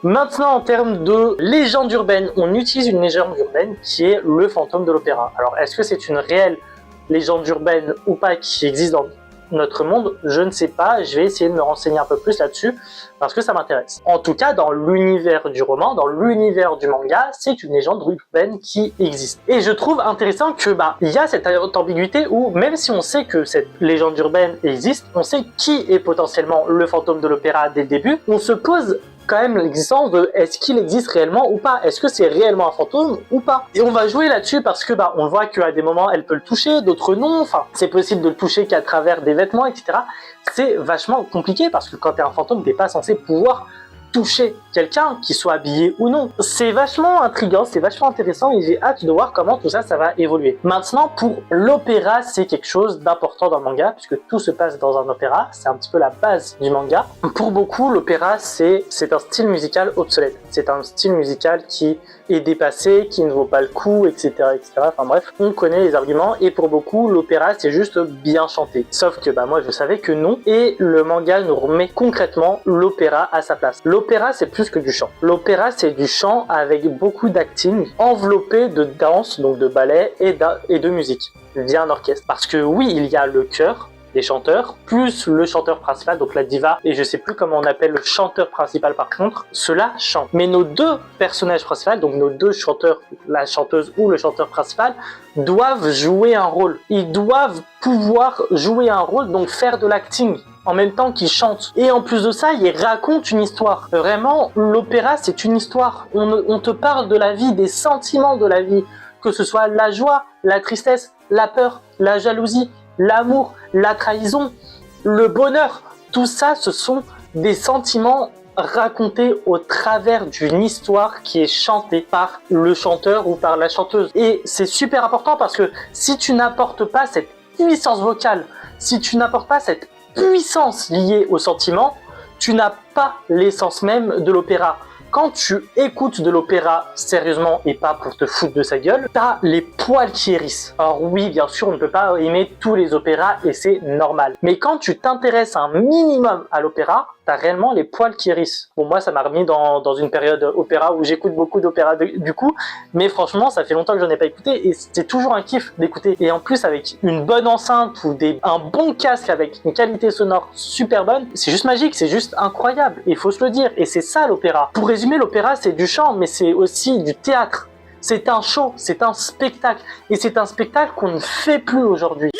Maintenant, en termes de légende urbaine, on utilise une légende urbaine qui est le fantôme de l'opéra. Alors, est-ce que c'est une réelle légende urbaine ou pas qui existe dans notre monde? Je ne sais pas, je vais essayer de me renseigner un peu plus là-dessus parce que ça m'intéresse. En tout cas, dans l'univers du roman, dans l'univers du manga, c'est une légende urbaine qui existe. Et je trouve intéressant que il y a cette ambiguïté où même si on sait que cette légende urbaine existe, on sait qui est potentiellement le fantôme de l'opéra dès le début, on se pose quand même l'existence de est-ce qu'il existe réellement ou pas, est-ce que c'est réellement un fantôme ou pas. Et on va jouer là-dessus parce que on voit qu'à des moments elle peut le toucher, d'autres non, enfin c'est possible de le toucher qu'à travers des vêtements, etc. C'est vachement compliqué parce que quand t'es un fantôme, t'es pas censé pouvoir toucher quelqu'un, qui soit habillé ou non. C'est vachement intriguant, c'est vachement intéressant et j'ai hâte de voir comment tout ça, ça va évoluer. Maintenant, pour l'opéra, c'est quelque chose d'important dans le manga, puisque tout se passe dans un opéra, c'est un petit peu la base du manga. Pour beaucoup, l'opéra, c'est un style musical obsolète. C'est un style musical qui est dépassé, qui ne vaut pas le coup, etc., etc. Enfin bref, on connaît les arguments, et pour beaucoup, l'opéra, c'est juste bien chanté. Sauf que moi, je savais que non, et le manga nous remet concrètement l'opéra à sa place. L'opéra, c'est plus que du chant. L'opéra, c'est du chant avec beaucoup d'acting, enveloppé de danse, donc de ballet et de musique, via un orchestre. Parce que oui, il y a le chœur des chanteurs, plus le chanteur principal, donc la diva, et je sais plus comment on appelle le chanteur principal par contre, cela chante. Mais nos deux personnages principaux, donc nos deux chanteurs, la chanteuse ou le chanteur principal, doivent jouer un rôle. Ils doivent pouvoir jouer un rôle, donc faire de l'acting en même temps qu'ils chantent. Et en plus de ça, ils racontent une histoire. Vraiment, l'opéra, c'est une histoire. On te parle de la vie, des sentiments de la vie, que ce soit la joie, la tristesse, la peur, la jalousie, l'amour, la trahison, le bonheur. Tout ça, ce sont des sentiments racontés au travers d'une histoire qui est chantée par le chanteur ou par la chanteuse. Et c'est super important parce que si tu n'apportes pas cette puissance vocale, si tu n'apportes pas cette puissance liée au sentiment, tu n'as pas l'essence même de l'opéra. Quand tu écoutes de l'opéra sérieusement et pas pour te foutre de sa gueule, t'as les poils qui hérissent. Alors oui, bien sûr, on ne peut pas aimer tous les opéras et c'est normal. Mais quand tu t'intéresses un minimum à l'opéra, t'as réellement les poils qui hérissent. Bon, moi, ça m'a remis dans une période opéra où j'écoute beaucoup d'opéra du coup, mais franchement, ça fait longtemps que je n'en ai pas écouté et c'est toujours un kiff d'écouter. Et en plus, avec une bonne enceinte ou un bon casque avec une qualité sonore super bonne, c'est juste magique, c'est juste incroyable. Il faut se le dire. Et c'est ça l'opéra. Pour résumer, l'opéra, c'est du chant, mais c'est aussi du théâtre. C'est un show, c'est un spectacle. Et c'est un spectacle qu'on ne fait plus aujourd'hui.